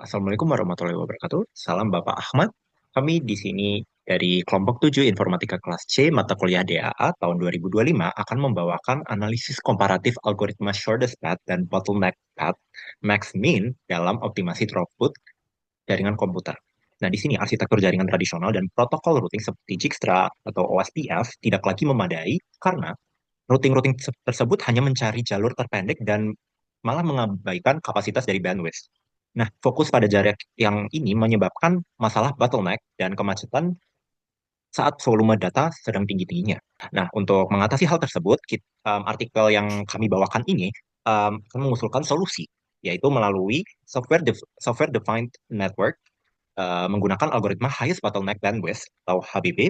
Assalamualaikum warahmatullahi wabarakatuh. Salam Bapak Ahmad. Kami di sini dari kelompok 7 Informatika kelas C mata kuliah DAA tahun 2025 akan membawakan analisis komparatif algoritma shortest path dan bottleneck path max min dalam optimasi throughput jaringan komputer. Nah, di sini arsitektur jaringan tradisional dan protokol routing seperti Dijkstra atau OSPF tidak lagi memadai karena routing-routing tersebut hanya mencari jalur terpendek dan malah mengabaikan kapasitas dari bandwidth. Nah, fokus pada jarak yang ini menyebabkan masalah bottleneck dan kemacetan saat volume data sedang tinggi-tingginya. Nah, untuk mengatasi hal tersebut, artikel yang kami bawakan ini kami mengusulkan solusi, yaitu melalui software defined network menggunakan algoritma highest bottleneck bandwidth atau HBB.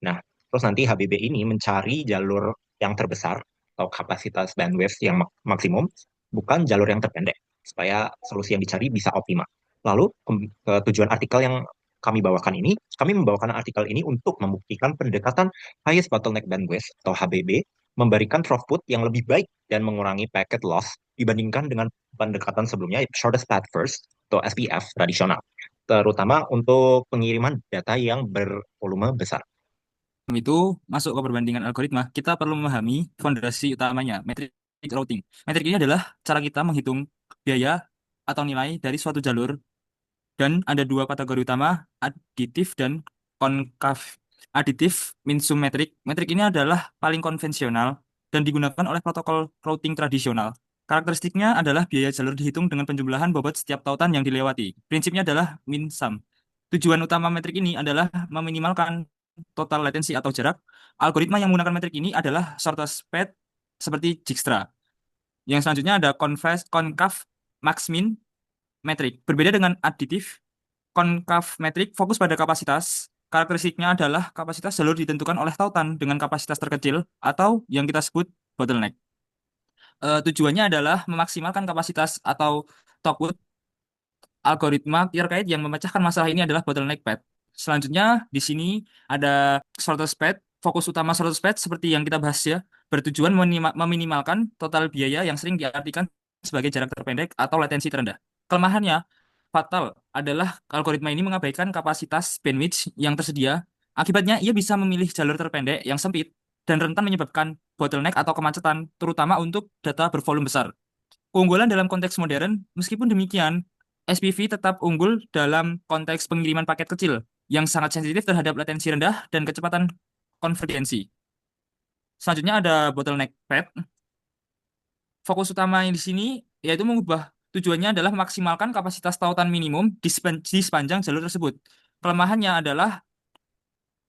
Nah, terus nanti HBB ini mencari jalur yang terbesar atau kapasitas bandwidth yang maksimum, bukan jalur yang terpendek, supaya solusi yang dicari bisa optimal. Lalu, ke tujuan artikel yang kami bawakan ini, kami membawakan artikel ini untuk membuktikan pendekatan highest bottleneck bandwidth atau HBB memberikan throughput yang lebih baik dan mengurangi packet loss dibandingkan dengan pendekatan sebelumnya, shortest path first atau SPF tradisional, terutama untuk pengiriman data yang bervolume besar. Itu masuk ke perbandingan algoritma, kita perlu memahami fondasi utamanya, metrik routing. Metrik ini adalah cara kita menghitung biaya atau nilai dari suatu jalur, dan ada dua kategori utama, aditif dan konkav. Aditif min sum metrik. Metrik ini adalah paling konvensional dan digunakan oleh protokol routing tradisional. Karakteristiknya adalah biaya jalur dihitung dengan penjumlahan bobot setiap tautan yang dilewati. Prinsipnya adalah min sum. Tujuan utama metrik ini adalah meminimalkan total latensi atau jarak. Algoritma yang menggunakan metrik ini adalah shortest path seperti Dijkstra. Yang selanjutnya ada konkav max min metrik. Berbeda dengan aditif, konkav metrik fokus pada kapasitas. Karakteristiknya adalah kapasitas jalur ditentukan oleh tautan dengan kapasitas terkecil atau yang kita sebut bottleneck. Tujuannya adalah memaksimalkan kapasitas atau throughput. Algoritma terkait yang memecahkan masalah ini adalah bottleneck path. Selanjutnya di sini ada shortest path. Fokus utama shortest path seperti yang kita bahas ya, bertujuan meminimalkan total biaya yang sering diartikan sebagai jarak terpendek atau latensi terendah. Kelemahannya fatal adalah algoritma ini mengabaikan kapasitas bandwidth yang tersedia. Akibatnya ia bisa memilih jalur terpendek yang sempit dan rentan menyebabkan bottleneck atau kemacetan, terutama untuk data bervolume besar. Keunggulan dalam konteks modern, meskipun demikian, SPV tetap unggul dalam konteks pengiriman paket kecil yang sangat sensitif terhadap latensi rendah dan kecepatan konvergensi. Selanjutnya ada bottleneck path. Fokus utama di sini yaitu mengubah, tujuannya adalah memaksimalkan kapasitas tautan minimum di sepanjang jalur tersebut. Kelemahannya adalah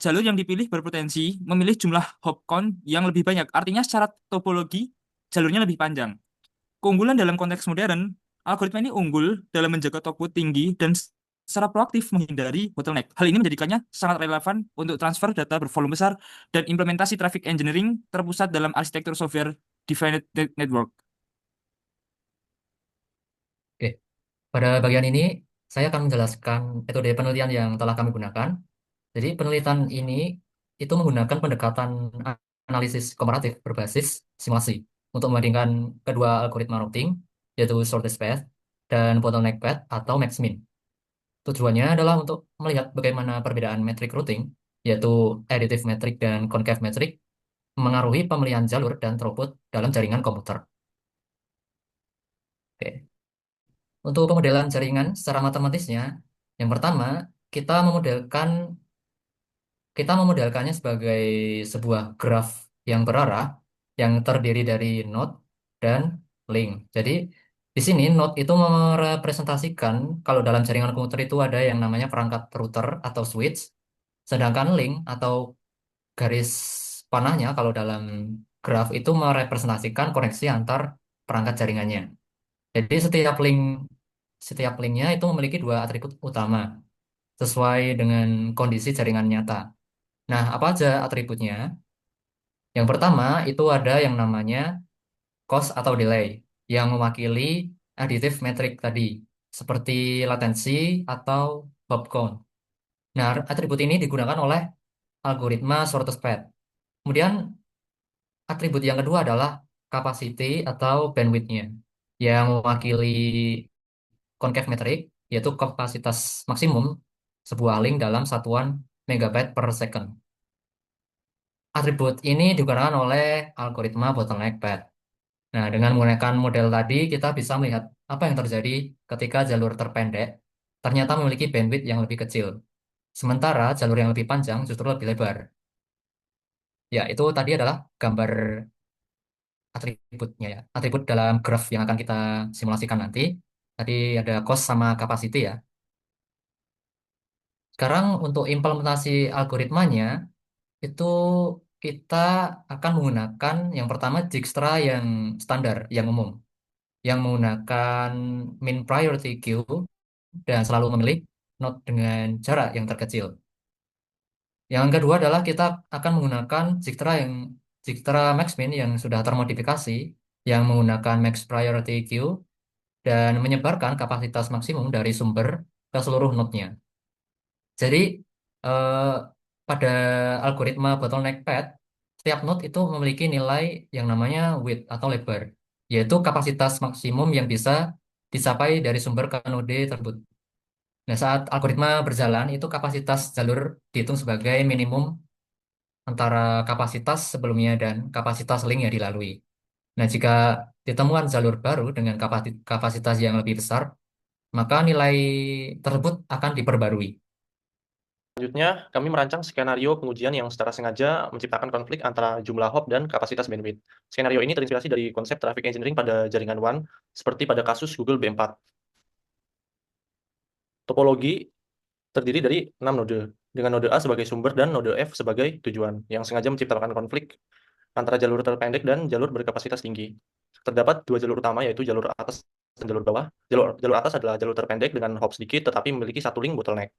jalur yang dipilih berpotensi memilih jumlah hop count yang lebih banyak. Artinya secara topologi jalurnya lebih panjang. Keunggulan dalam konteks modern, algoritma ini unggul dalam menjaga throughput tinggi dan secara proaktif menghindari bottleneck. Hal ini menjadikannya sangat relevan untuk transfer data bervolume besar dan implementasi traffic engineering terpusat dalam arsitektur software defined network. Oke, pada bagian ini saya akan menjelaskan metode penelitian yang telah kami gunakan. Jadi penelitian ini itu menggunakan pendekatan analisis komparatif berbasis simulasi untuk membandingkan kedua algoritma routing, yaitu shortest path dan bottleneck path atau max-min. Tujuannya adalah untuk melihat bagaimana perbedaan metrik routing, yaitu additive metric dan concave metric, mengaruhi pemilihan jalur dan throughput dalam jaringan komputer. Oke. Untuk pemodelan jaringan secara matematisnya, yang pertama, kita memodelkan kita memodelkannya sebagai sebuah graf yang berarah yang terdiri dari node dan link. Jadi di sini node itu merepresentasikan kalau dalam jaringan komputer itu ada yang namanya perangkat router atau switch, sedangkan link atau garis panahnya kalau dalam graf itu merepresentasikan koneksi antar perangkat jaringannya. Jadi setiap linknya itu memiliki dua atribut utama sesuai dengan kondisi jaringan nyata. Nah, apa aja atributnya? Yang pertama itu ada yang namanya cost atau delay yang mewakili additive metric tadi, seperti latensi atau hop count. Nah, atribut ini digunakan oleh algoritma shortest path. Kemudian atribut yang kedua adalah capacity atau bandwidth-nya yang mewakili concave metric yaitu kapasitas maksimum sebuah link dalam satuan megabyte per second. Atribut ini digunakan oleh algoritma bottleneck path. Nah, dengan menggunakan model tadi, kita bisa melihat apa yang terjadi ketika jalur terpendek ternyata memiliki bandwidth yang lebih kecil. Sementara jalur yang lebih panjang justru lebih lebar. Ya, itu tadi adalah gambar atributnya ya. Atribut dalam graph yang akan kita simulasikan nanti. Tadi ada cost sama capacity ya. Sekarang untuk implementasi algoritmanya, itu kita akan menggunakan yang pertama Dijkstra yang standar, yang umum. Yang menggunakan min priority queue dan selalu memilih node dengan jarak yang terkecil. Yang kedua adalah kita akan menggunakan Dijkstra max min yang sudah termodifikasi, yang menggunakan max priority queue dan menyebarkan kapasitas maksimum dari sumber ke seluruh node-nya. Jadi eh, pada algoritma bottleneck path, setiap node itu memiliki nilai yang namanya width atau lebar, yaitu kapasitas maksimum yang bisa dicapai dari sumber ke node tersebut. Nah, saat algoritma berjalan, itu kapasitas jalur dihitung sebagai minimum antara kapasitas sebelumnya dan kapasitas link yang dilalui. Nah, jika ditemukan jalur baru dengan kapasitas yang lebih besar, maka nilai tersebut akan diperbarui. Selanjutnya, kami merancang skenario pengujian yang secara sengaja menciptakan konflik antara jumlah hop dan kapasitas bandwidth. Skenario ini terinspirasi dari konsep traffic engineering pada jaringan WAN, seperti pada kasus Google B4. Topologi terdiri dari 6 node, dengan node A sebagai sumber dan node F sebagai tujuan, yang sengaja menciptakan konflik antara jalur terpendek dan jalur berkapasitas tinggi. Terdapat dua jalur utama, yaitu jalur atas dan jalur bawah. Jalur atas adalah jalur terpendek dengan hop sedikit, tetapi memiliki satu link bottleneck.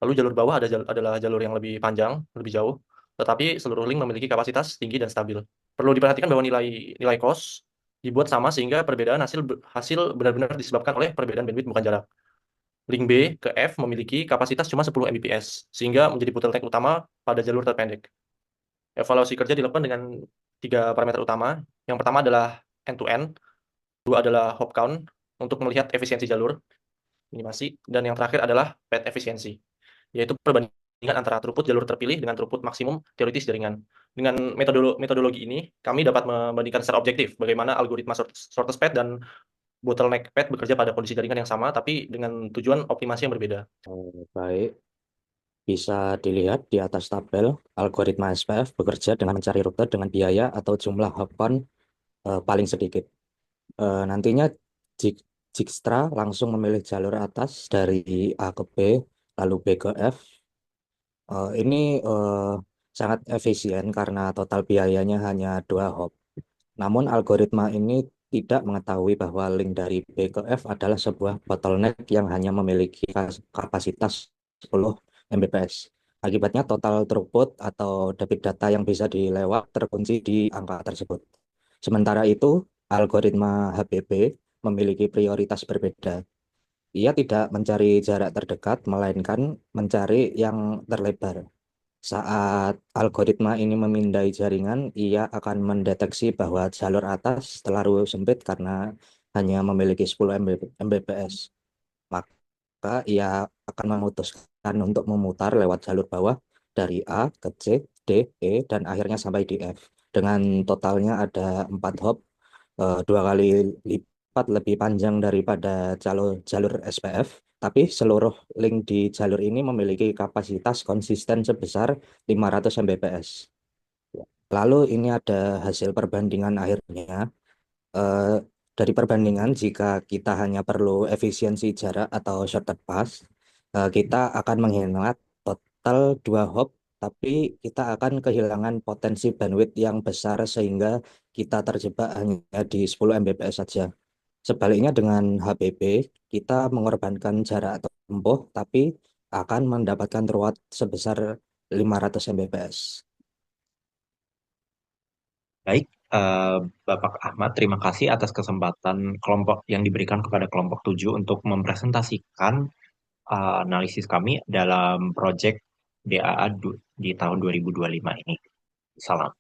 Lalu jalur bawah adalah jalur yang lebih panjang, lebih jauh, tetapi seluruh link memiliki kapasitas tinggi dan stabil. Perlu diperhatikan bahwa nilai cost dibuat sama sehingga perbedaan hasil benar-benar disebabkan oleh perbedaan bandwidth bukan jarak. Link B ke F memiliki kapasitas cuma 10 Mbps, sehingga menjadi bottleneck utama pada jalur terpendek. Evaluasi kerja dilakukan dengan 3 parameter utama. Yang pertama adalah end-to-end, dua adalah hop count untuk melihat efisiensi jalur, minimasi, dan yang terakhir adalah path efisiensi, yaitu perbandingan antara throughput jalur terpilih dengan throughput maksimum teoritis jaringan. Dengan metodologi ini, kami dapat membandingkan secara objektif bagaimana algoritma shortest path dan bottleneck path bekerja pada kondisi jaringan yang sama, tapi dengan tujuan optimasi yang berbeda. Baik, bisa dilihat di atas tabel, algoritma SPF bekerja dengan mencari rute dengan biaya atau jumlah hop count paling sedikit. Nantinya Dijkstra langsung memilih jalur atas dari A ke B, lalu B ke F. Ini sangat efisien karena total biayanya hanya 2 hop. Namun algoritma ini tidak mengetahui bahwa link dari B ke F adalah sebuah bottleneck yang hanya memiliki kapasitas 10 Mbps. Akibatnya total throughput atau debit data yang bisa dilewat terkunci di angka tersebut. Sementara itu, algoritma HBB memiliki prioritas berbeda. Ia tidak mencari jarak terdekat, melainkan mencari yang terlebar. Saat algoritma ini memindai jaringan, ia akan mendeteksi bahwa jalur atas terlalu sempit karena hanya memiliki 10 Mbps. Maka ia akan memutuskan untuk memutar lewat jalur bawah dari A ke C, D, E, dan akhirnya sampai di F. Dengan totalnya ada 4 hop, 2 kali lipat lebih panjang daripada jalur SPF, tapi seluruh link di jalur ini memiliki kapasitas konsisten sebesar 500 Mbps. Lalu ini ada hasil perbandingan akhirnya. Eh, dari perbandingan, jika kita hanya perlu efisiensi jarak atau shortcut path, kita akan menghemat total 2 hop, tapi kita akan kehilangan potensi bandwidth yang besar sehingga kita terjebak hanya di 10 Mbps saja. Sebaliknya dengan HBB, kita mengorbankan jarak tempuh, tapi akan mendapatkan throughput sebesar 500 Mbps. Baik, Bapak Ahmad, terima kasih atas kesempatan kelompok yang diberikan kepada kelompok 7 untuk mempresentasikan analisis kami dalam proyek DAA di tahun 2025 ini. Salam.